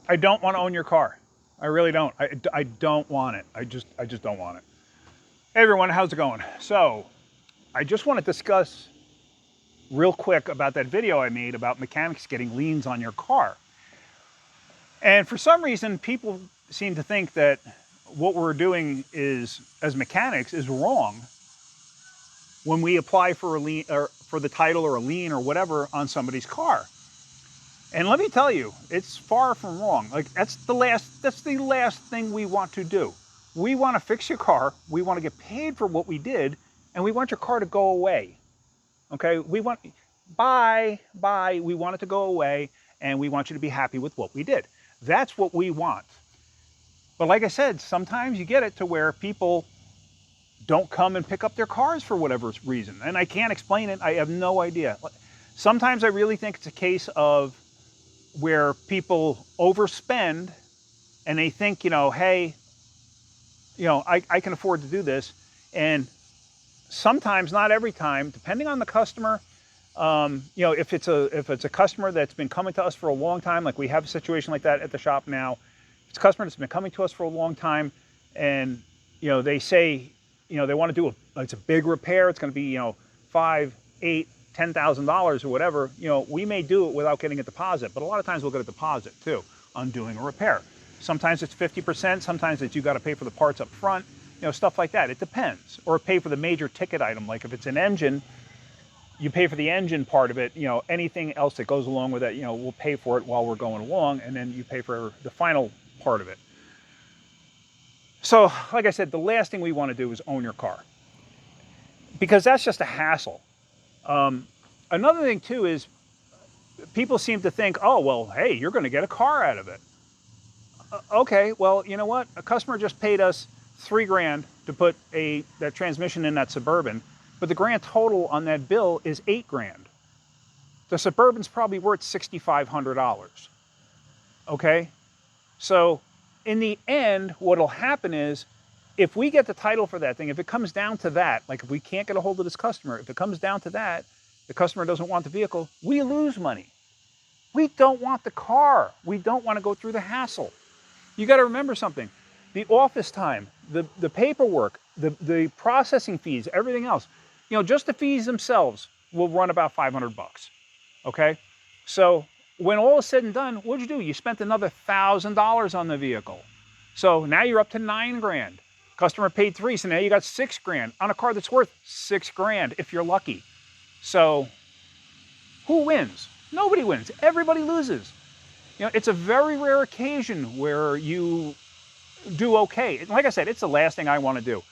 I don't want to own your car. I really don't. I don't want it. I just don't want it. Hey everyone, how's it going? So I just want to discuss real quick about that video I made about mechanics getting liens on your car. And for some reason, people seem to think that what we're doing is, as mechanics, is wrong when we apply for a lien or for the title or a lien or whatever on somebody's car. And let me tell you, it's far from wrong. Like that's the last thing we want to do. We want to fix your car, we want to get paid for what we did, and we want your car to go away. Okay? We want bye, we want it to go away, and we want you to be happy with what we did. That's what we want. But like I said, sometimes you get it to where people don't come and pick up their cars for whatever reason. And I can't explain it. I have no idea. Sometimes I really think it's a case of where people overspend and they think, hey, I can afford to do this. And sometimes, not every time, depending on the customer, if it's a customer that's been coming to us for a long time, like we have a situation like that at the shop now. If it's a customer that's been coming to us for a long time, and they say, they want to do it's a big repair. It's going to be $5,000, $8,000, $10,000 or whatever. We may do it without getting a deposit, but a lot of times we'll get a deposit too on doing a repair. Sometimes it's 50%. Sometimes it's you got to pay for the parts up front. Stuff like that. It depends. Or pay for the major ticket item. Like if it's an engine, you pay for the engine part of it. Anything else that goes along with it, we'll pay for it while we're going along, and then you pay for the final part of it. So, like I said, the last thing we want to do is own your car, because that's just a hassle. Another thing too is people seem to think, oh, well, hey, you're going to get a car out of it. Okay, well, you know what? A customer just paid us $3,000 to put that transmission in that Suburban, but the grand total on that bill is $8,000. The Suburban's probably worth $6,500. Okay, so in the end, what'll happen is, if we get the title for that thing, if it comes down to that, like if we can't get a hold of this customer, if it comes down to that, the customer doesn't want the vehicle, we lose money. We don't want the car. We don't want to go through the hassle. You got to remember something. The office time, the paperwork, the processing fees, everything else, just the fees themselves will run about $500. Okay? So when all is said and done, what'd you do? You spent another $1,000 on the vehicle. So now you're up to $9,000. Customer paid $3,000, so now you got $6,000 on a car that's worth $6,000 if you're lucky. So who wins? Nobody wins. Everybody loses. It's a very rare occasion where you do okay. Like I said, it's the last thing I want to do.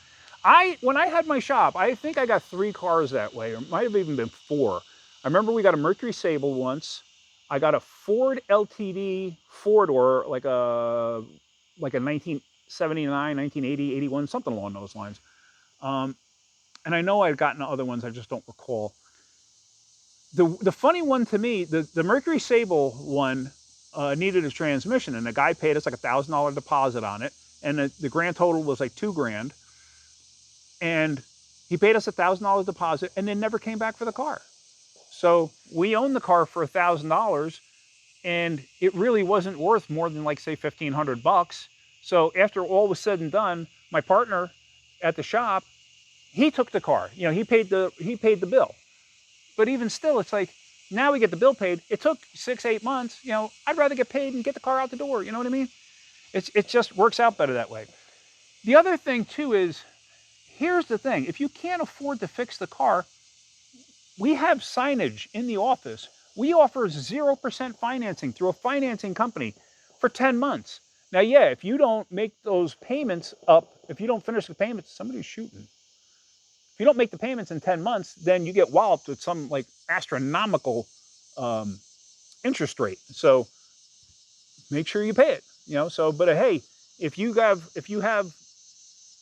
When I had my shop, I think I got 3 cars that way, or it might have even been 4. I remember we got a Mercury Sable once. I got a Ford LTD 4-door, like a 1979, 1980, 81, something along those lines. And I know I've gotten other ones, I just don't recall. The funny one to me, the Mercury Sable one needed a transmission, and the guy paid us like $1,000 deposit on it, and the grand total was like $2,000. And he paid us $1,000 deposit, and then never came back for the car. So we owned the car for $1,000, and it really wasn't worth more than, like, say, $1,500. So after all was said and done, my partner at the shop, he took the car. He paid the bill. But even still, it's like, now we get the bill paid. It took 6-8 months. I'd rather get paid and get the car out the door. You know what I mean? It just works out better that way. The other thing too is, here's the thing. If you can't afford to fix the car, we have signage in the office. We offer 0% financing through a financing company for 10 months. Now, yeah, if you don't make those payments up, if you don't finish the payments, somebody's shooting. If you don't make the payments in 10 months, then you get walloped with some like astronomical interest rate. So make sure you pay it. But hey, if you have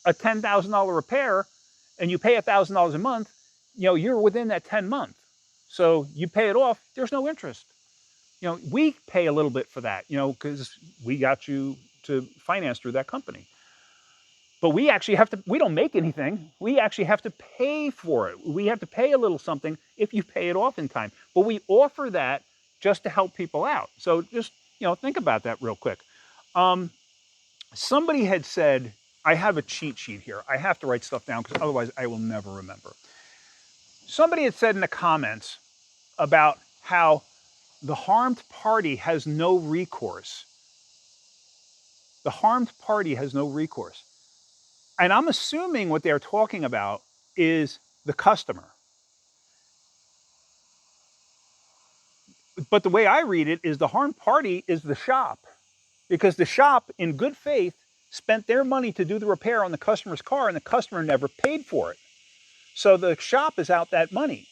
a $10,000 repair and you pay $1,000 a month, you're within that 10 month. So you pay it off, there's no interest. We pay a little bit for that, because we got you to finance through that company. But we actually we don't make anything. We actually have to pay for it. We have to pay a little something if you pay it off in time. But we offer that just to help people out. So just, think about that real quick. Somebody had said, I have a cheat sheet here. I have to write stuff down because otherwise I will never remember. Somebody had said in the comments about how the harmed party has no recourse. The harmed party has no recourse. And I'm assuming what they're talking about is the customer. But the way I read it is the harmed party is the shop, because the shop, in good faith, spent their money to do the repair on the customer's car, and the customer never paid for it. So the shop is out that money.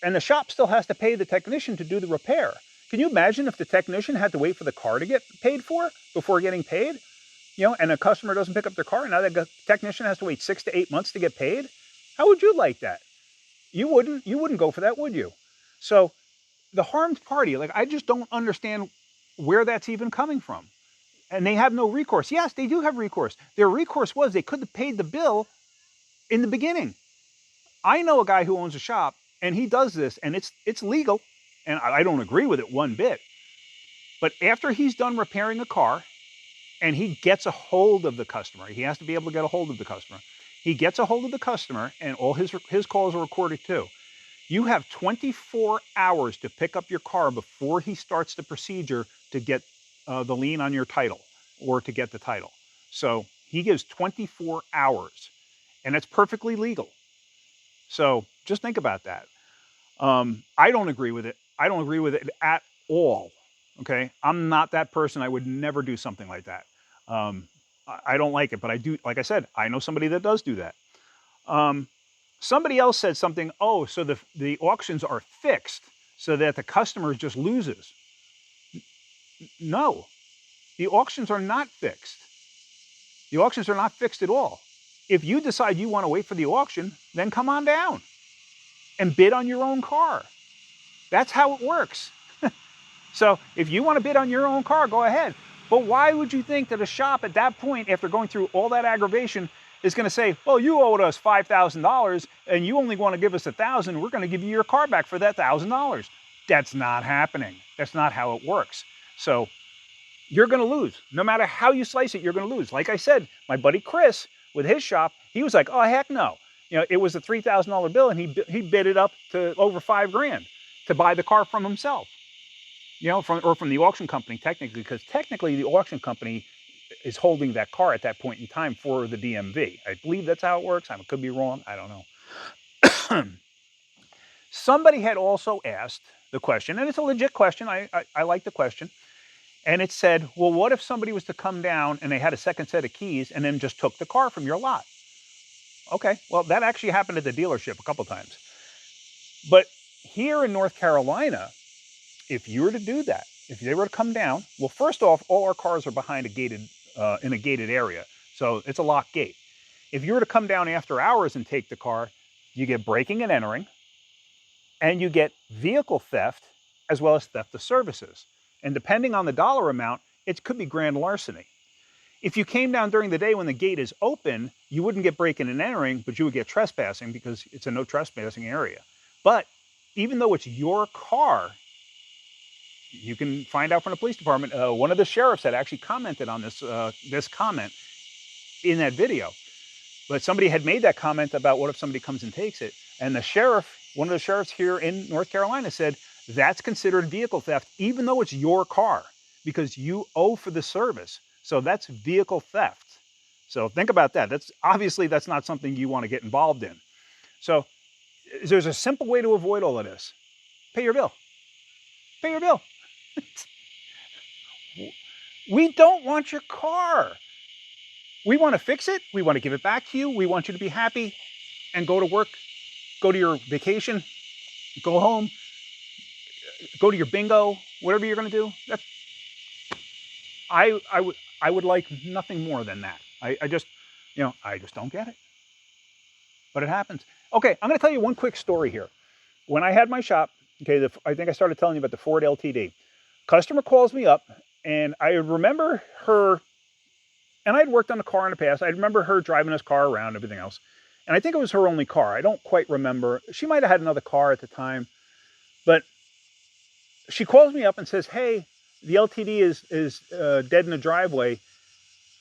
And the shop still has to pay the technician to do the repair. Can you imagine if the technician had to wait for the car to get paid for before getting paid? And a customer doesn't pick up their car, and now the technician has to wait 6 to 8 months to get paid? How would you like that? You wouldn't go for that, would you? So the harmed party, I just don't understand where that's even coming from. And they have no recourse. Yes, they do have recourse. Their recourse was they could have paid the bill in the beginning. I know a guy who owns a shop, and he does this, and it's legal, and I don't agree with it one bit. But after he's done repairing a car, and he gets a hold of the customer, he has to be able to get a hold of the customer. He gets a hold of the customer, and all his calls are recorded too. You have 24 hours to pick up your car before he starts the procedure to get the lien on your title or to get the title. So he gives 24 hours, and that's perfectly legal. So just think about that. I don't agree with it. I don't agree with it at all. Okay, I'm not that person. I would never do something like that. I don't like it, but I do. Like I said, I know somebody that does do that. Somebody else said something. Oh, so the auctions are fixed so that the customer just loses. No, the auctions are not fixed. The auctions are not fixed at all. If you decide you want to wait for the auction, then come on down and bid on your own car. That's how it works. So if you want to bid on your own car, go ahead. But why would you think that a shop at that point, after going through all that aggravation, is going to say, well, you owed us $5,000 and you only want to give us $1,000. We're going to give you your car back for that $1,000. That's not happening. That's not how it works. So you're going to lose. No matter how you slice it, you're going to lose. Like I said, my buddy Chris, with his shop, he was like, oh, heck no. It was a $3,000 bill, and he bid it up to over $5,000 to buy the car from himself. From the auction company, technically, because technically the auction company is holding that car at that point in time for the DMV. I believe that's how it works. I could be wrong. I don't know. Somebody had also asked the question, and it's a legit question. I like the question. And it said, well, what if somebody was to come down and they had a second set of keys and then just took the car from your lot? Okay, well, that actually happened at the dealership a couple times. But here in North Carolina, if you were to do that, if they were to come down, well, first off, all our cars are behind in a gated area. So it's a locked gate. If you were to come down after hours and take the car, you get breaking and entering, and you get vehicle theft, as well as theft of services. And depending on the dollar amount, it could be grand larceny. If you came down during the day when the gate is open, you wouldn't get breaking and entering, but you would get trespassing because it's a no trespassing area. But even though it's your car, you can find out from the police department. One of the sheriffs had actually commented on this comment in that video. But somebody had made that comment about what if somebody comes and takes it. And the sheriff, one of the sheriffs here in North Carolina, said that's considered vehicle theft, even though it's your car, because you owe for the service. So that's vehicle theft. So think about that. That's not something you want to get involved in. So there's a simple way to avoid all of this. Pay your bill. Pay your bill. We don't want your car. We want to fix it. We want to give it back to you. We want you to be happy and go to work, go to your vacation, go home, go to your bingo, whatever you're going to do. I would like nothing more than that. I just don't get it. But it happens. Okay, I'm going to tell you one quick story here. When I had my shop, okay, I think I started telling you about the Ford LTD. Customer calls me up, and I remember her, and I'd worked on the car in the past. I remember her driving this car around and everything else. And I think it was her only car. I don't quite remember. She might have had another car at the time. But she calls me up and says, hey, the LTD is dead in the driveway.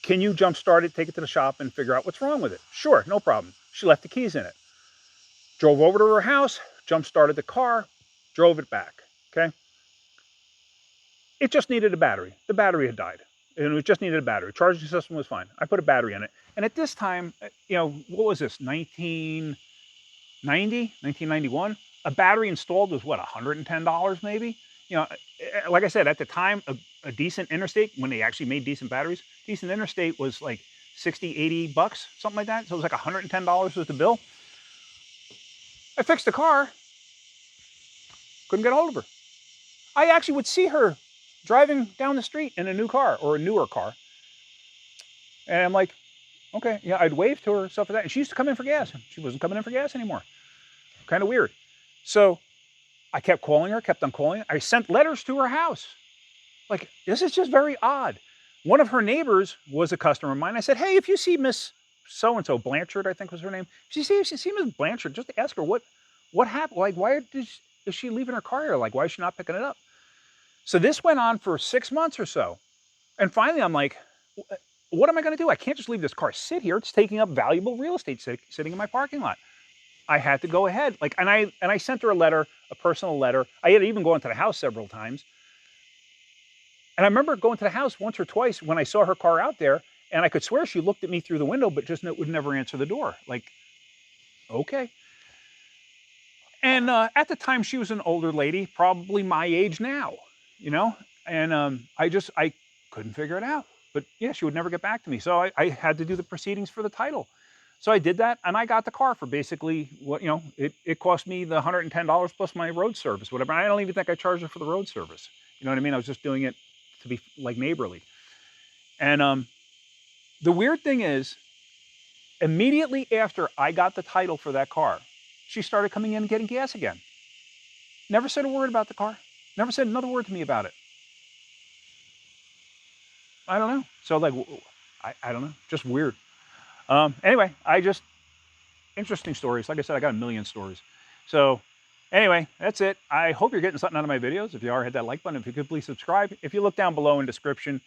Can you jump start it, take it to the shop, and figure out what's wrong with it? Sure, no problem. She left the keys in it. Drove over to her house, jump started the car, drove it back. Okay. It just needed a battery. The battery had died. And it just needed a battery. Charging system was fine. I put a battery in it. And at this time, what was this? 1990, 1991? A battery installed was what, $110 maybe? Like I said, at the time, a decent Interstate, when they actually made decent batteries, decent Interstate was like 60, 80 bucks, something like that. So it was like $110 was the bill. I fixed the car. Couldn't get a hold of her. I actually would see her driving down the street in a new car or a newer car. And I'm like, okay, yeah, I'd wave to her, stuff like that. And she used to come in for gas. She wasn't coming in for gas anymore. Kind of weird. So I kept calling her, kept on calling her. I sent letters to her house. Like, this is just very odd. One of her neighbors was a customer of mine. I said, hey, if you see Miss So-and-so, Blanchard, I think was her name. If you see Miss Blanchard, just ask her what happened. Like, why is she leaving her car here? Like, why is she not picking it up? So this went on for 6 months or so. And finally, I'm like, what am I going to do? I can't just leave this car sit here. It's taking up valuable real estate sitting in my parking lot. I had to go ahead. And I sent her a letter, a personal letter. I had even gone to the house several times. And I remember going to the house once or twice when I saw her car out there, and I could swear she looked at me through the window, but just would never answer the door. Like, okay. And at the time, she was an older lady, probably my age now, and I couldn't figure it out. But yeah, she would never get back to me. So I had to do the proceedings for the title. So I did that, and I got the car for basically what, it cost me the $110 plus my road service, whatever. I don't even think I charged her for the road service. You know what I mean? I was just doing it to be like neighborly. And the weird thing is, immediately after I got the title for that car, she started coming in and getting gas again. Never said a word about the car. Never said another word to me about it. I don't know. So like, I don't know. Just weird. Anyway, interesting stories. Like I said, I got a million stories. So anyway, that's it. I hope you're getting something out of my videos. If you are, hit that like button. If you could, please subscribe. If you look down below in the description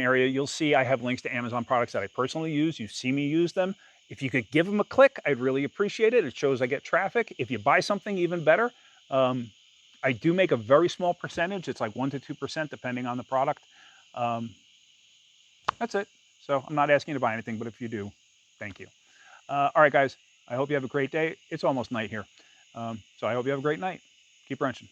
area, you'll see I have links to Amazon products that I personally use. You see me use them. If you could give them a click, I'd really appreciate it. It shows I get traffic. If you buy something, even better. I do make a very small percentage. It's like 1 to 2% depending on the product. That's it. So I'm not asking you to buy anything, but if you do, thank you. All right, guys, I hope you have a great day. It's almost night here. So I hope you have a great night. Keep wrenching.